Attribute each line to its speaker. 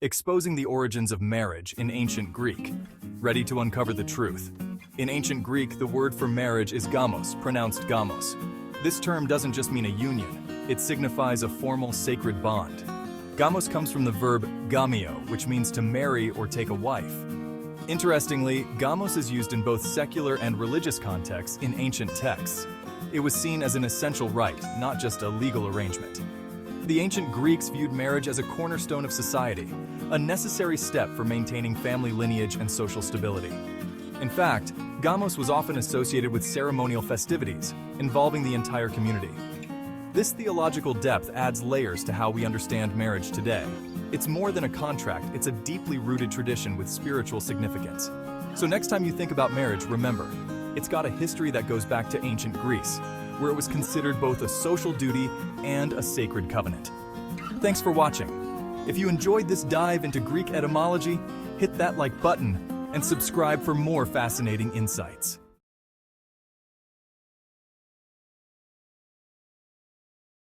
Speaker 1: Exposing the origins of marriage in ancient Greek. Ready to uncover the truth? In ancient Greek, the word for marriage is gamos, pronounced gamos. This term doesn't just mean a union, it signifies a formal sacred bond. Gamos comes from the verb gαμέω, which means to marry or take a wife. Interestingly, gamos is used in both secular and religious contexts in ancient texts. It was seen as an essential rite, not just a legal arrangement. The ancient Greeks viewed marriage as a cornerstone of society, a necessary step for maintaining family lineage and social stability. In fact, gamos was often associated with ceremonial festivities, involving the entire community. This theological depth adds layers to how we understand marriage today. It's more than a contract, it's a deeply rooted tradition with spiritual significance. So next time you think about marriage, remember, it's got a history that goes back to ancient Greece, where it was considered both a social duty and a sacred covenant. Thanks for watching. If you enjoyed this dive into Greek etymology, hit that like button and subscribe for more fascinating insights.